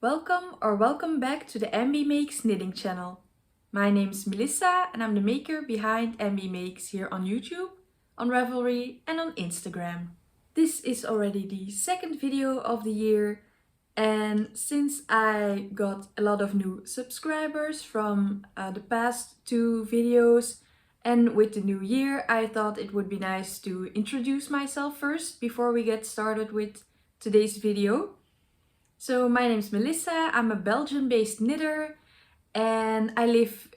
Welcome back to the Embeemakes knitting channel. My name is Melissa and I'm the maker behind Embeemakes here on YouTube, on Ravelry and on Instagram. This is already the second video of the year, and since I got a lot of new subscribers from the past two videos and with the new year, I thought it would be nice to introduce myself first before we get started with today's video. So my name is Melissa, I'm a Belgian-based knitter and I live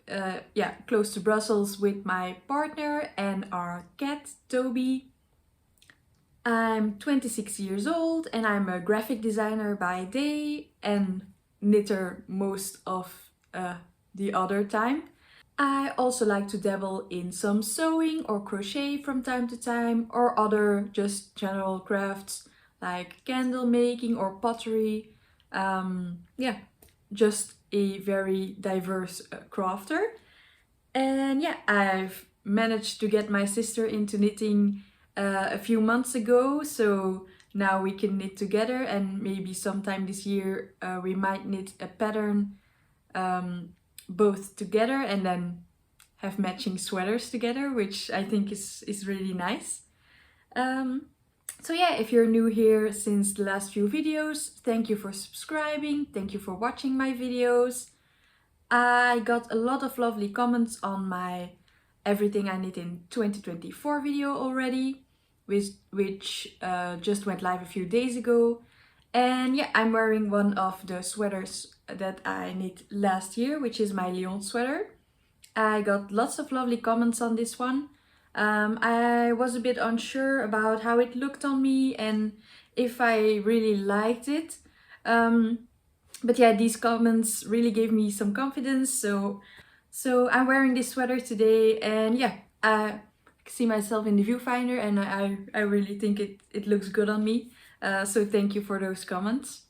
close to Brussels with my partner and our cat Toby. I'm 26 years old and I'm a graphic designer by day and knitter most of the other time. I also like to dabble in some sewing or crochet from time to time, or other just general crafts like candle making or pottery. Just a very diverse crafter. And yeah, I've managed to get my sister into knitting a few months ago, so now we can knit together, and maybe sometime this year we might knit a pattern both together and then have matching sweaters together, which I think is really nice. So yeah, if you're new here since the last few videos, thank you for subscribing, thank you for watching my videos. I got a lot of lovely comments on my Everything I Knit in 2024 video already, which just went live a few days ago. And yeah, I'm wearing one of the sweaters that I knit last year, which is my Lyon sweater. I got lots of lovely comments on this one. I was a bit unsure about how it looked on me and if I really liked it. But yeah, these comments really gave me some confidence. So I'm wearing this sweater today, and yeah, I see myself in the viewfinder and I really think it looks good on me. So thank you for those comments.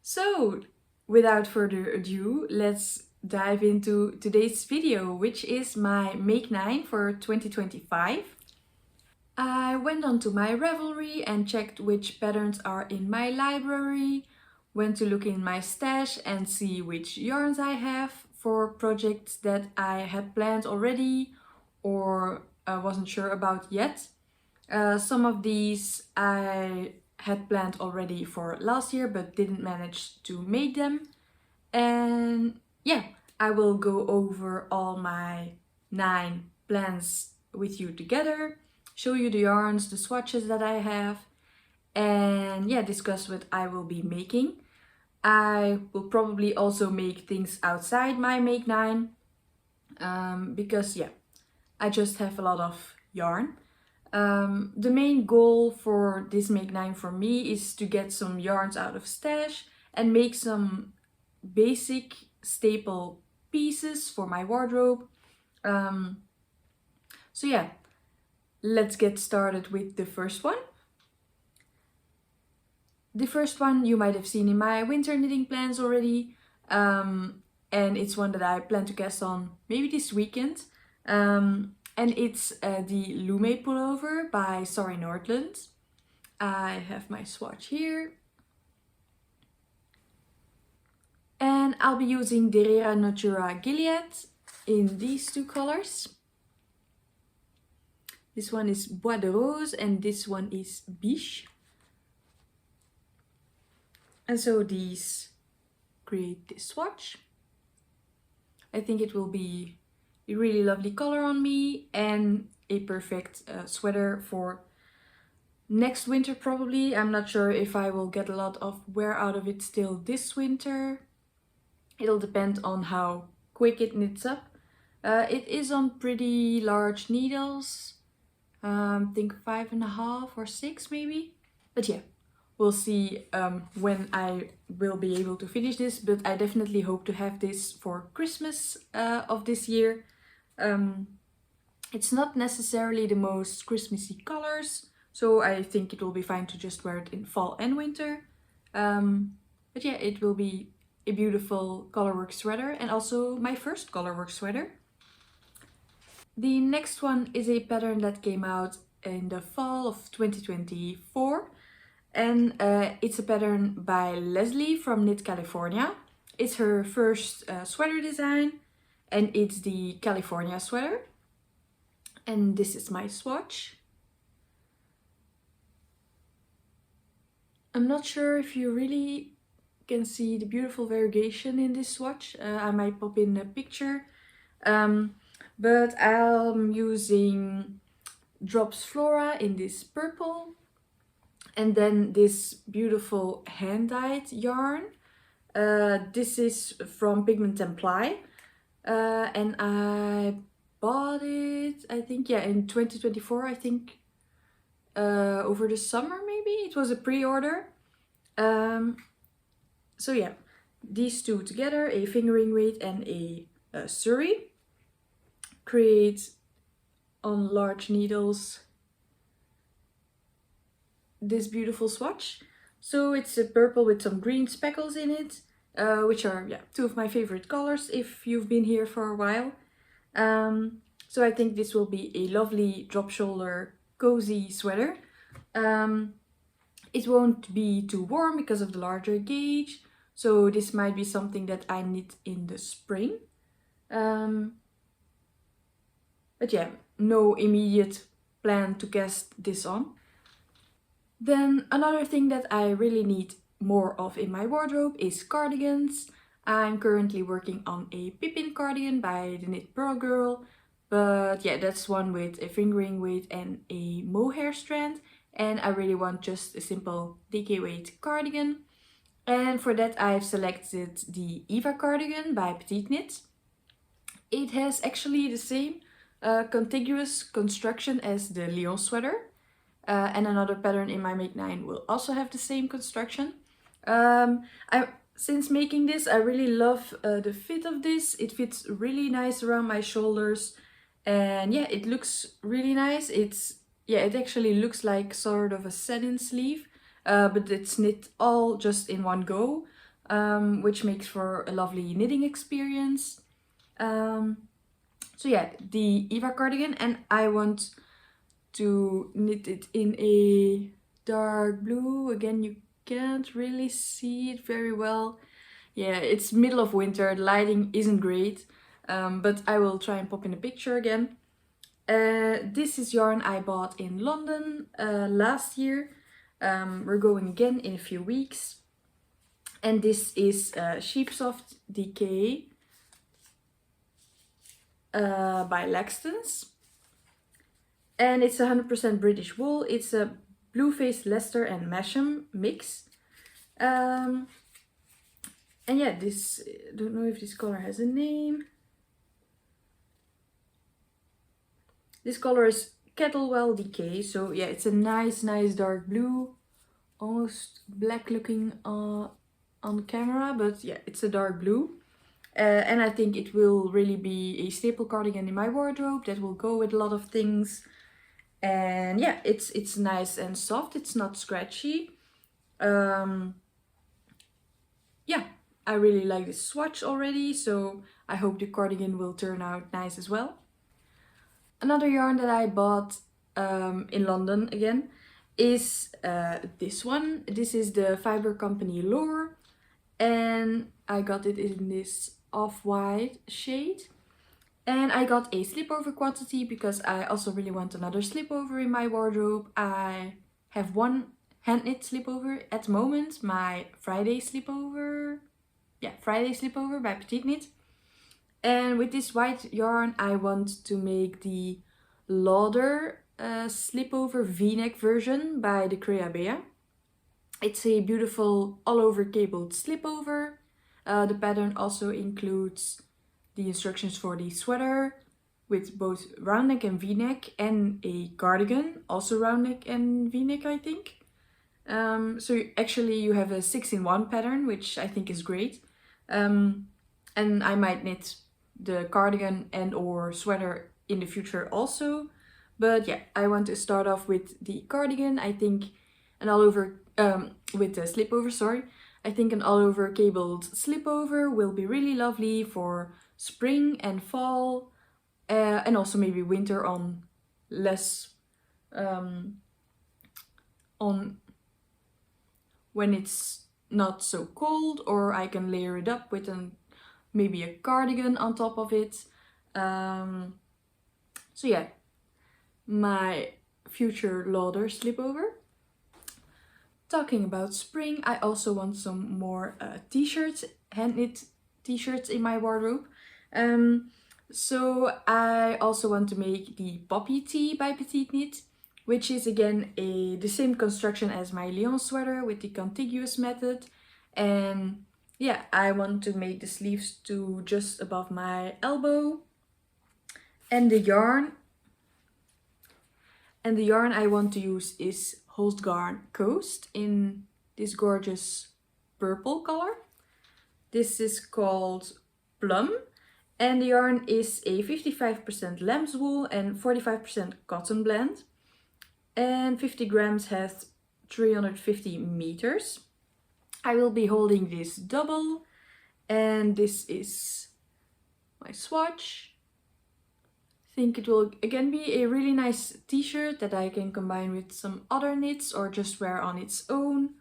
So without further ado, let's dive into today's video, which is my Make 9 for 2025. I went onto my Ravelry and checked which patterns are in my library, went to look in my stash and see which yarns I have for projects that I had planned already or wasn't sure about yet. Some of these I had planned already for last year but didn't manage to make them. And yeah, I will go over all my 9 plans with you together, show you the yarns, the swatches that I have, and yeah, discuss what I will be making. I will probably also make things outside my Make 9 because yeah, I just have a lot of yarn. The main goal for this Make 9 for me is to get some yarns out of stash and make some basic staple pieces for my wardrobe. So yeah, let's get started with the first one. The first one you might have seen in my winter knitting plans already, and it's one that I plan to cast on maybe this weekend. And it's the Lumme pullover by Sari Nordlund. I have my swatch here. And I'll be using Derera Natura Gilead in these two colors. This one is Bois de Rose and this one is Biche. And so these create this swatch. I think it will be a really lovely color on me and a perfect sweater for next winter probably. I'm not sure if I will get a lot of wear out of it still this winter. It'll depend on how quick it knits up. It is on pretty large needles. I think 5.5 or 6 maybe. But yeah, we'll see when I will be able to finish this. But I definitely hope to have this for Christmas of this year. It's not necessarily the most Christmassy colors, so I think it will be fine to just wear it in fall and winter. But yeah, it will be a beautiful colorwork sweater and also my first colorwork sweater. The next one is a pattern that came out in the fall of 2024. and it's a pattern by Leslie from KnitCalifornia. It's her first sweater design, and it's the California sweater. And this is my swatch. I'm not sure if you really can see the beautiful variegation in this swatch. I might pop in a picture. But I'm using Drops Flora in this purple, and then this beautiful hand-dyed yarn. This is from Pigment and Ply, and I bought it, I think, yeah, in 2024, I think, over the summer maybe. It was a pre-order. So yeah, these two together, a fingering weight and a Sari, create on large needles this beautiful swatch. So it's a purple with some green speckles in it, which are, yeah, two of my favorite colors if you've been here for a while. So I think this will be a lovely drop shoulder cozy sweater. It won't be too warm because of the larger gauge, so this might be something that I knit in the spring. But yeah, no immediate plan to cast this on. Then another thing that I really need more of in my wardrobe is cardigans. I'm currently working on a Pippin cardigan by the Knit Pearl Girl, but yeah, that's one with a fingering weight and a mohair strand, and I really want just a simple DK weight cardigan. And for that I've selected the Eva cardigan by Petiteknit. It has actually the same contiguous construction as the Lyon sweater, and another pattern in my Make 9 will also have the same construction. Since making this, I really love the fit of this. It fits really nice around my shoulders, and yeah, it looks really nice. It actually looks like sort of a satin sleeve, but it's knit all just in one go, which makes for a lovely knitting experience. So yeah, the Eva cardigan, and I want to knit it in a dark blue. Again, you can't really see it very well. Yeah, it's middle of winter, the lighting isn't great, but I will try and pop in a picture again. This is yarn I bought in London last year. We're going again in a few weeks. And this is Sheepsoft DK by Laxton's. And it's 100% British wool. It's a Blueface Leicester and Masham mix. And yeah, this, I don't know if this color has a name. This color is Kettlewell DK. So yeah, it's a nice dark blue. Almost black looking on camera, but yeah, it's a dark blue. And I think it will really be a staple cardigan in my wardrobe that will go with a lot of things. And yeah, it's nice and soft, it's not scratchy. Yeah, I really like this swatch already, so I hope the cardigan will turn out nice as well. Another yarn that I bought in London again is this one. This is the fiber company Lauder, and I got it in this off-white shade. And I got a slipover quantity because I also really want another slipover in my wardrobe. I have one hand knit slipover at the moment, my Friday slipover. Yeah, Friday slipover by Petiteknit. And with this white yarn I want to make the Lauder slipover v-neck version by the Creabea. It's a beautiful all-over cabled slipover. The pattern also includes the instructions for the sweater with both round neck and v-neck, and a cardigan, also round neck and v-neck, I think. So actually you have a 6-in-1 pattern, which I think is great. And I might knit the cardigan and or sweater in the future also. But yeah, I want to start off with the cardigan. I think an all-over, with the slipover, sorry. I think an all-over cabled slipover will be really lovely for spring and fall, and also maybe winter on less, on when it's not so cold, or I can layer it up with maybe a cardigan on top of it. So yeah, my future Lauder slipover. Talking about spring, I also want some more t-shirts, hand knit t-shirts in my wardrobe. So I also want to make the poppy tee by Petiteknit, which is again the same construction as my Lyon sweater with the contiguous method. And yeah, I want to make the sleeves to just above my elbow. And the yarn I want to use is Coast in this gorgeous purple color. This is called Plum, and the yarn is a 55% lamb's wool and 45% cotton blend. And 50 grams has 350 meters. I will be holding this double, and this is my swatch. I think it will again be a really nice t-shirt that I can combine with some other knits or just wear on its own.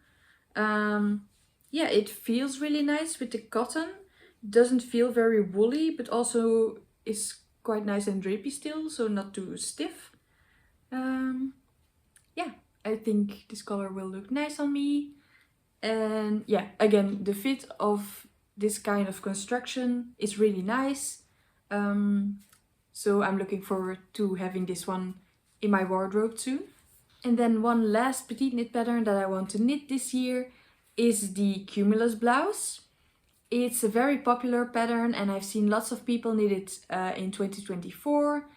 Yeah, it feels really nice with the cotton. It doesn't feel very woolly, but also is quite nice and drapey still, so not too stiff. Yeah, I think this color will look nice on me. And yeah, again, the fit of this kind of construction is really nice. So I'm looking forward to having this one in my wardrobe soon. And then one last Petiteknit pattern that I want to knit this year is the Cumulus blouse. It's a very popular pattern and I've seen lots of people knit it in 2024.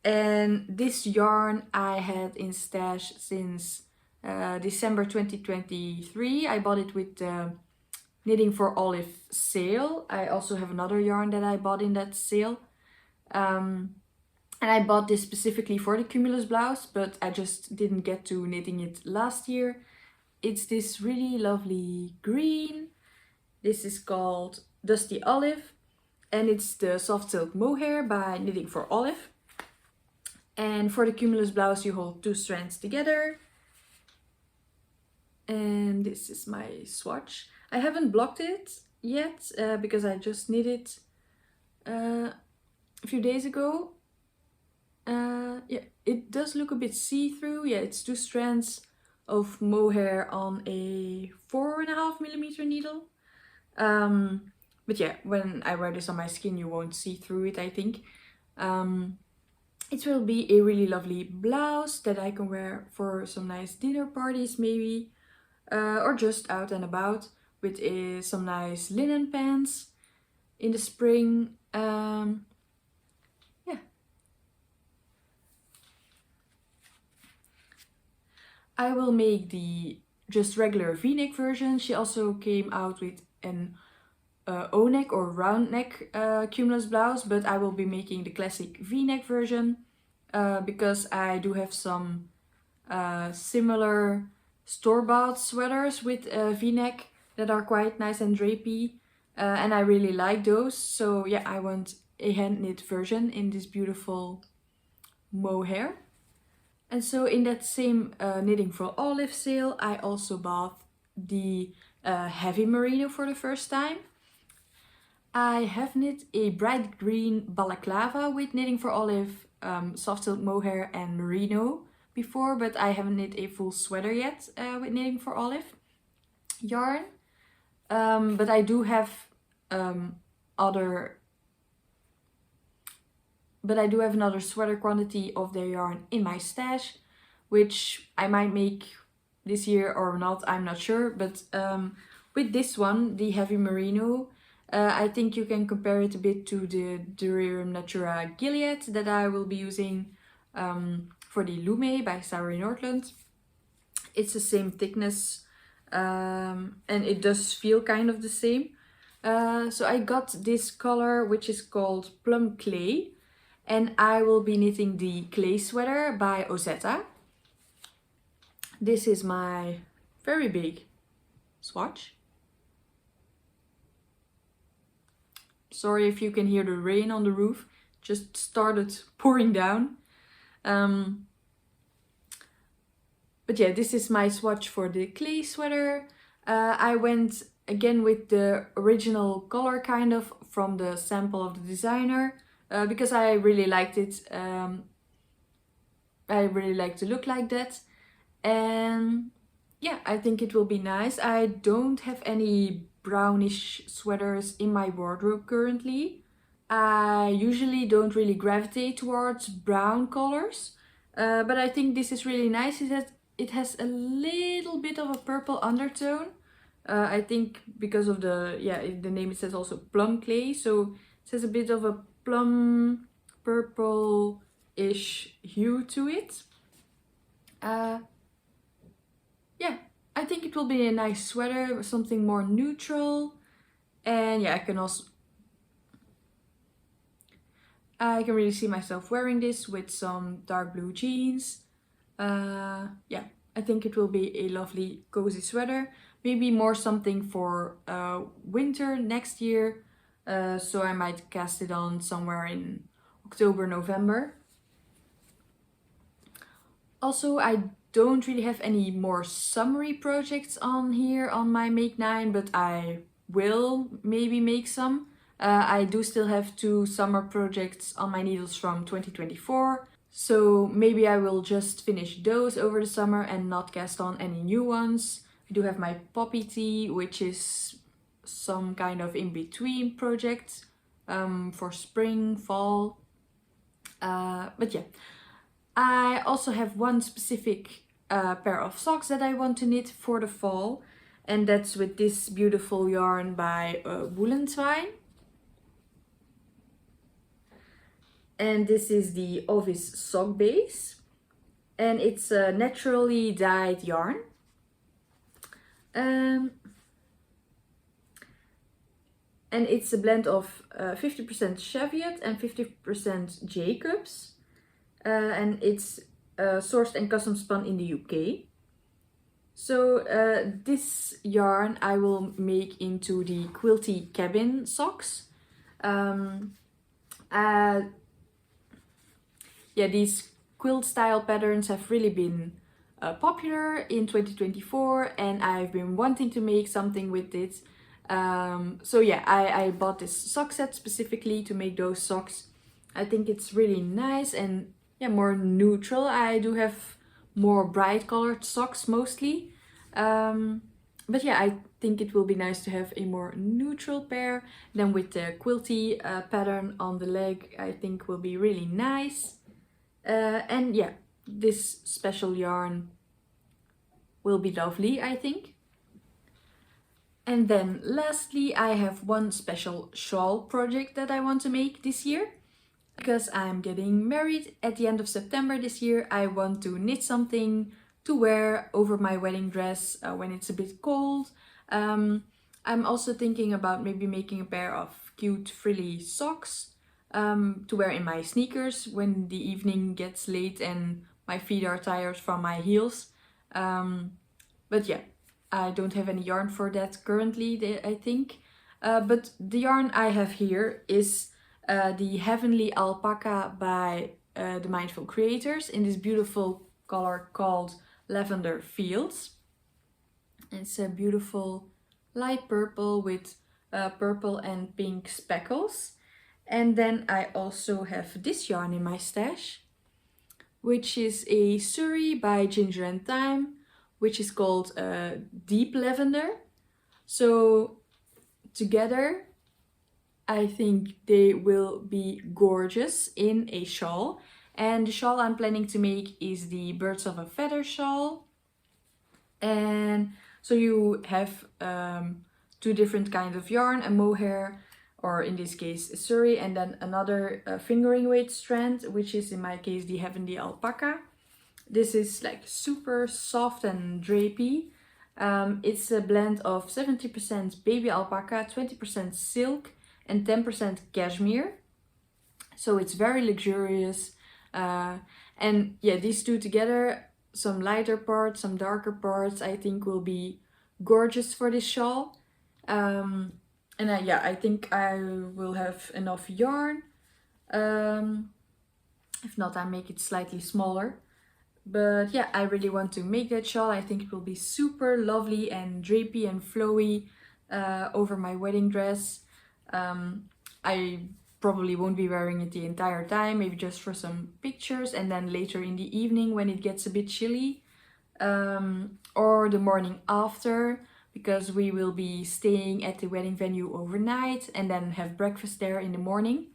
And this yarn I had in stash since December 2023. I bought it with the Knitting for Olive sale. I also have another yarn that I bought in that sale. And I bought this specifically for the Cumulus blouse, but I just didn't get to knitting it last year. It's this really lovely green. This is called Dusty Olive, and it's the soft silk mohair by Knitting for Olive. And for the Cumulus blouse, you hold 2 strands together. And this is my swatch. I haven't blocked it yet because I just knit it a few days ago. Yeah, it does look a bit see-through. Yeah, it's 2 strands of mohair on a 4.5mm needle. But yeah, when I wear this on my skin, you won't see through it, I think. It will be a really lovely blouse that I can wear for some nice dinner parties maybe, or just out and about with some nice linen pants in the spring. Yeah. I will make the just regular v-neck version. She also came out with an O-neck or round neck Cumulus blouse, but I will be making the classic v-neck version because I do have some similar store-bought sweaters with v-neck that are quite nice and drapey, and I really like those. So yeah, I want a hand knit version in this beautiful mohair. And so in that same Knitting for Olive sale, I also bought the heavy merino for the first time. I have knit a bright green balaclava with Knitting for Olive, soft silk mohair and merino before, but I haven't knit a full sweater yet with Knitting for Olive yarn. But I do have another sweater quantity of their yarn in my stash, which I might make this year or not, I'm not sure. But with this one, the heavy merino, I think you can compare it a bit to the Durarium Natura Gilead that I will be using for the Lumme by Sari Nordlund. It's the same thickness and it does feel kind of the same. So I got this color, which is called Plum Clay, and I will be knitting the clay sweater by Ozetta. This is my very big swatch. Sorry if you can hear the rain on the roof, just started pouring down. But yeah, this is my swatch for the clay sweater. I went again with the original color kind of from the sample of the designer because I really liked it. I really like to look like that, and yeah, I think it will be nice. I don't have any brownish sweaters in my wardrobe currently. I usually don't really gravitate towards brown colors, but I think this is really nice. It has a little bit of a purple undertone. I think because of the, yeah, the name, it says also plum clay, so it has a bit of a plum purple-ish hue to it. Yeah, I think it will be a nice sweater, something more neutral. And yeah, I can really see myself wearing this with some dark blue jeans. Yeah, I think it will be a lovely cozy sweater. Maybe more something for winter next year. So I might cast it on somewhere in October, November. Also, I don't really have any more summery projects on here on my Make 9, but I will maybe make some. I do still have 2 summer projects on my needles from 2024, so maybe I will just finish those over the summer and not cast on any new ones. I do have my poppy tee, which is some kind of in-between project for spring, fall. But yeah, I also have one specific pair of socks that I want to knit for the fall, and that's with this beautiful yarn by Woolentwine. And this is the Ovis sock base, and it's a naturally dyed yarn. And it's a blend of 50% Cheviot and 50% Jacobs. And it's sourced and custom spun in the UK. So this yarn I will make into the Quilty cabin socks. Yeah, these quilt style patterns have really been popular in 2024, and I've been wanting to make something with it. So yeah, I bought this sock set specifically to make those socks. I think it's really nice and yeah, more neutral. I do have more bright colored socks mostly. But yeah, I think it will be nice to have a more neutral pair. Then with the quilty pattern on the leg, I think will be really nice. And yeah, this special yarn will be lovely, I think. And then lastly, I have one special shawl project that I want to make this year. Because I'm getting married at the end of September this year, I want to knit something to wear over my wedding dress when it's a bit cold. I'm also thinking about maybe making a pair of cute frilly socks to wear in my sneakers when the evening gets late and my feet are tired from my heels. But yeah, I don't have any yarn for that currently, I think. But the yarn I have here is the Heavenly Alpaca by the Mindful Creators in this beautiful color called Lavender Fields. It's a beautiful light purple with purple and pink speckles. And then I also have this yarn in my stash, which is a Sari by Ginger and Thyme, which is called Deep Lavender. So together, I think they will be gorgeous in a shawl. And the shawl I'm planning to make is the Birds of a Feather shawl. And so you have 2 different kinds of yarn, a mohair, or in this case a Sari, and then another fingering weight strand, which is in my case the Heavenly Alpaca. This is like super soft and drapey. It's a blend of 70% baby alpaca, 20% silk, and 10% cashmere. So it's very luxurious. And yeah, these 2 together, some lighter parts, some darker parts, I think will be gorgeous for this shawl. And yeah, I think I will have enough yarn. If not, I make it slightly smaller. But yeah, I really want to make that shawl. I think it will be super lovely and drapey and flowy over my wedding dress. I probably won't be wearing it the entire time, maybe just for some pictures, and then later in the evening when it gets a bit chilly, or the morning after, because we will be staying at the wedding venue overnight and then have breakfast there in the morning.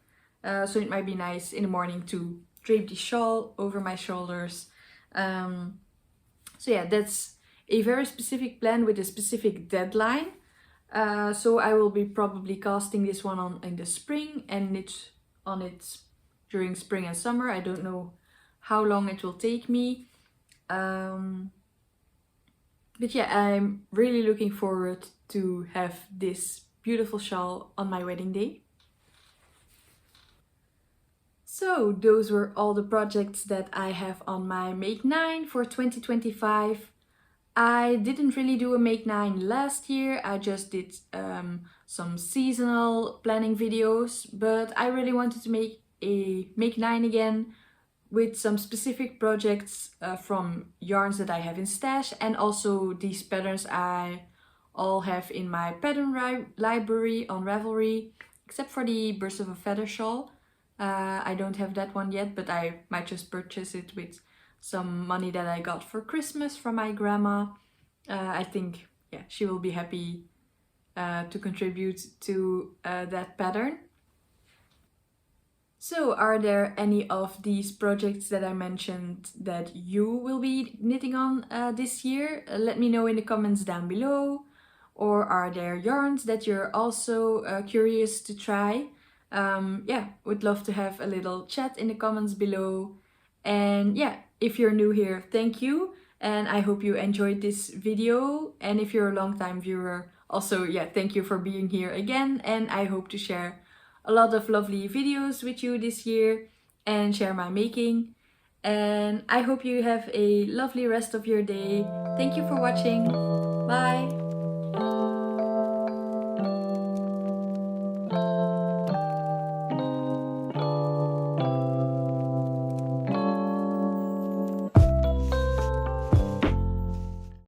So it might be nice in the morning to drape the shawl over my shoulders. So yeah, that's a very specific plan with a specific deadline. So I will be probably casting this one on in the spring and knit on it during spring and summer. I don't know how long it will take me. But yeah, I'm really looking forward to have this beautiful shawl on my wedding day. So those were all the projects that I have on my Make 9 for 2025. I didn't really do a Make 9 last year, I just did some seasonal planning videos, but I really wanted to make a Make 9 again with some specific projects from yarns that I have in stash, and also these patterns I all have in my pattern library on Ravelry, except for the Burst of a Feather shawl. I don't have that one yet, but I might just purchase it with some money that I got for Christmas from my grandma. I think, yeah, she will be happy to contribute to that pattern. So, are there any of these projects that I mentioned that you will be knitting on this year? Let me know in the comments down below. Or are there yarns that you're also curious to try? Yeah, would love to have a little chat in the comments below. And yeah, if you're new here, thank you. And I hope you enjoyed this video. And if you're a long-time viewer, also, yeah, thank you for being here again. And I hope to share a lot of lovely videos with you this year and share my making. And I hope you have a lovely rest of your day. Thank you for watching. Bye!